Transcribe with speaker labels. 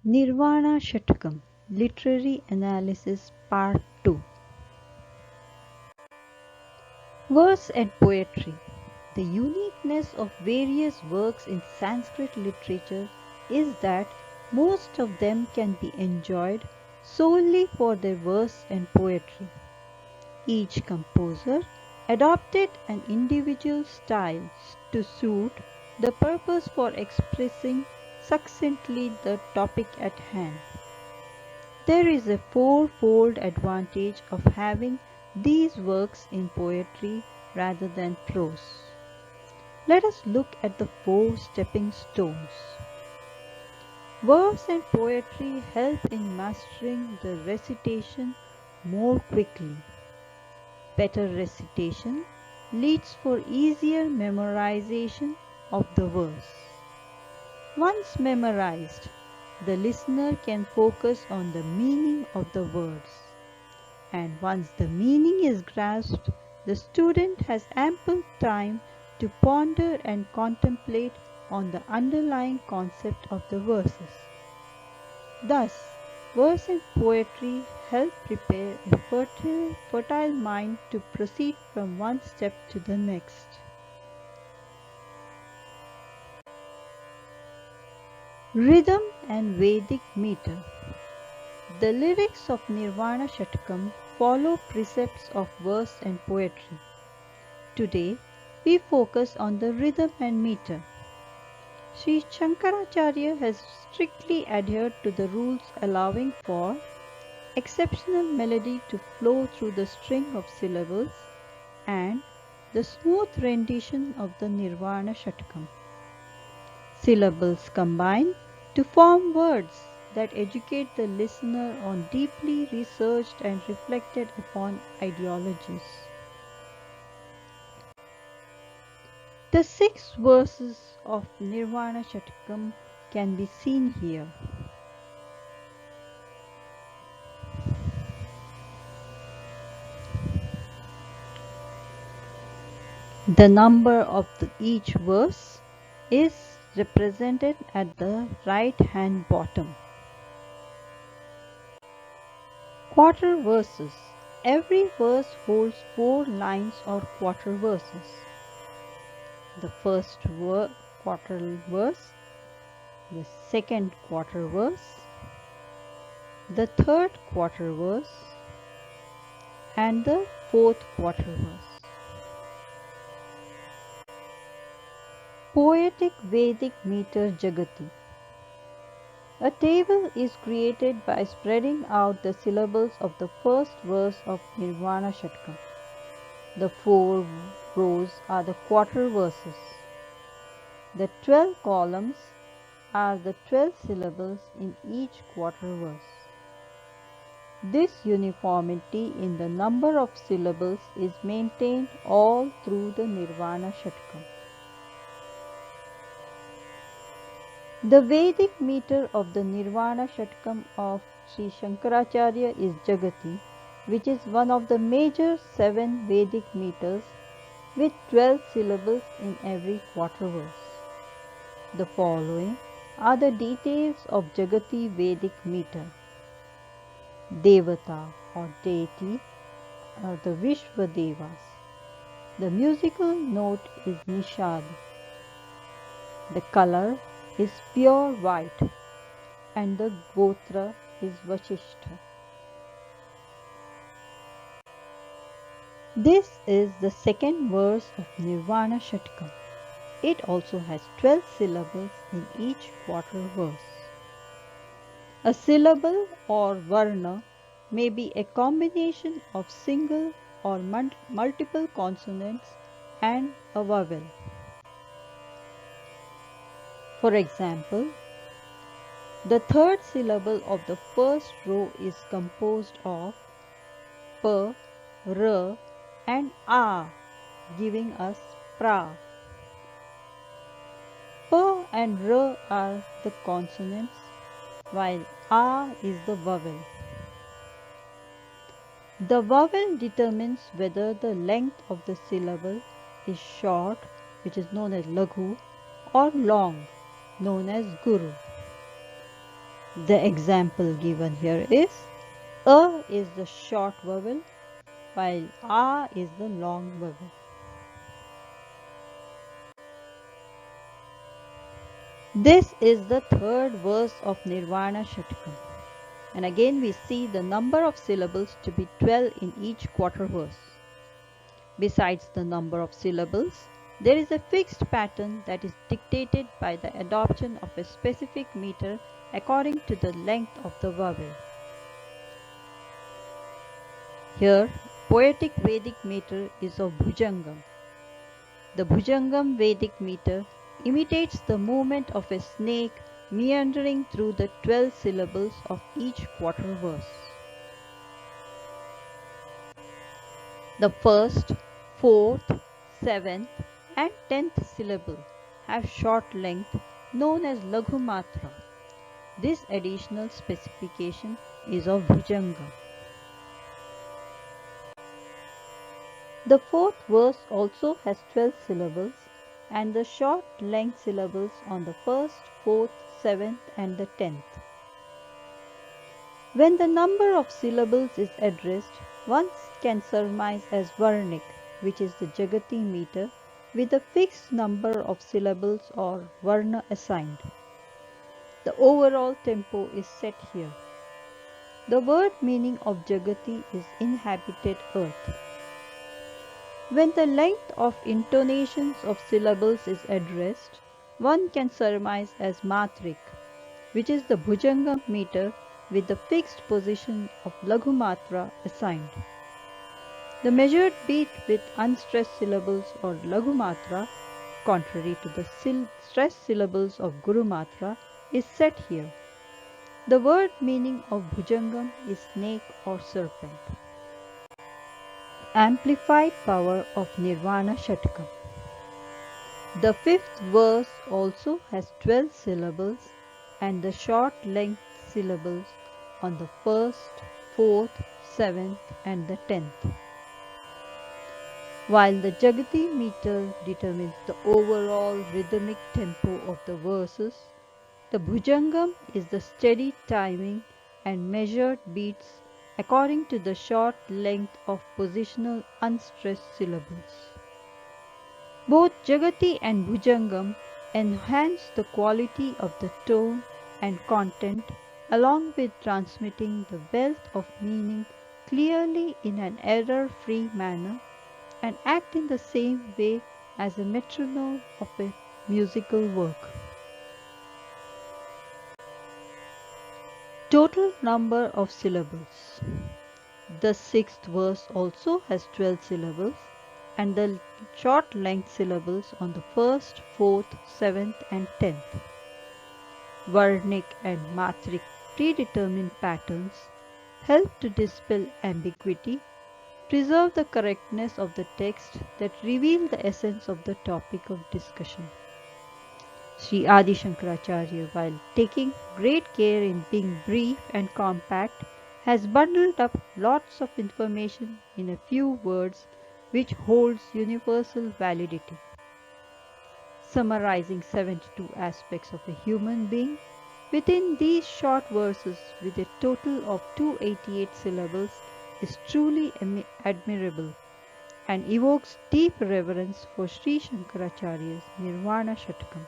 Speaker 1: Nirvana Shatakam Literary Analysis Part 2. Verse and Poetry. The uniqueness of various works in Sanskrit literature is that most of them can be enjoyed solely for their verse and poetry. Each composer adopted an individual style to suit the purpose for expressing succinctly the topic at hand. There is a fourfold advantage of having these works in poetry rather than prose. Let us look at the 4 stepping stones. Verse and poetry help in mastering the recitation more quickly. Better recitation leads for easier memorization of the verse. Once memorized, the listener can focus on the meaning of the words. And once the meaning is grasped, the student has ample time to ponder and contemplate on the underlying concept of the verses. Thus, verse and poetry help prepare a fertile mind to proceed from one step to the next. Rhythm and Vedic metre. The lyrics of Nirvana Shatakam follow precepts of verse and poetry. Today, we focus on the rhythm and metre. Srichakra has strictly adhered to the rules allowing for exceptional melody to flow through the string of syllables and the smooth rendition of the Nirvana Shatakam. Syllables combine to form words that educate the listener on deeply researched and reflected upon ideologies. The 6 verses of Nirvana Shatakam can be seen here. The number of each verse is represented at the right hand bottom. Quarter verses. Every verse holds 4 lines or quarter verses. The first quarter verse, the second quarter verse, the third quarter verse, and the fourth quarter verse. Poetic Vedic meter Jagati. A table is created by spreading out the syllables of the first verse of Nirvana Shatakam. The 4 rows are the quarter verses. The 12 columns are the 12 syllables in each quarter verse. This uniformity in the number of syllables is maintained all through the Nirvana Shatakam. The Vedic meter of the Nirvana Shatakam of Shankaracharya is Jagati, which is one of the major 7 Vedic meters with 12 syllables in every quarter verse. The following are the details of Jagati Vedic meter. Devata or deity are the Vishva Devas. The musical note is Nishad. The color is pure white and the Gotra is Vashishta. This is the second verse of Nirvana Shatakam. It also has 12 syllables in each quarter verse. A syllable or varna may be a combination of single or multiple consonants and a vowel. For example, the third syllable of the first row is composed of p, r and a, giving us pra. P and r are the consonants, while a is the vowel. The vowel determines whether the length of the syllable is short, which is known as laghu, or long, known as guru. The example given here is A is the short vowel while A is the long vowel. This is the third verse of Nirvana Shatakam. And again we see the number of syllables to be 12 in each quarter verse. Besides the number of syllables, there is a fixed pattern that is dictated by the adoption of a specific meter according to the length of the vowel. Here, poetic Vedic meter is of Bhujangam. The Bhujangam Vedic meter imitates the movement of a snake meandering through the 12 syllables of each quarter verse. The first, fourth, seventh, and 10th syllable have short length known as Laghu Matra. This additional specification is of Bhujangam. The fourth verse also has 12 syllables and the short length syllables on the first, fourth, seventh, and the 10th. When the number of syllables is addressed, one can surmise as Varnik, which is the Jagati meter, with a fixed number of syllables or Varna assigned. The overall tempo is set here. The word meaning of Jagati is inhabited earth. When the length of intonations of syllables is addressed, one can surmise as Matrik, which is the Bhujangam meter with the fixed position of Laghu Matra assigned. The measured beat with unstressed syllables or Laghu Matra, contrary to the stressed syllables of Guru Matra, is set here. The word meaning of Bhujangam is snake or serpent. Amplified power of Nirvana Shatakam. The fifth verse also has 12 syllables and the short length syllables on the first, fourth, seventh, and the 10th. While the Jagati meter determines the overall rhythmic tempo of the verses, the Bhujangam is the steady timing and measured beats according to the short length of positional unstressed syllables. Both Jagati and Bhujangam enhance the quality of the tone and content along with transmitting the wealth of meaning clearly in an error-free manner and act in the same way as a metronome of a musical work. Total number of syllables. The sixth verse also has 12 syllables and the short length syllables on the first, fourth, seventh, and 10th. Varnik and Matrik predetermined patterns help to dispel ambiguity, preserve the correctness of the text that reveal the essence of the topic of discussion. Sri Adi Shankaracharya, while taking great care in being brief and compact, has bundled up lots of information in a few words which holds universal validity. Summarizing 72 aspects of a human being within these short verses with a total of 288 syllables is truly admirable and evokes deep reverence for Sri Shankaracharya's Nirvana Shatakam.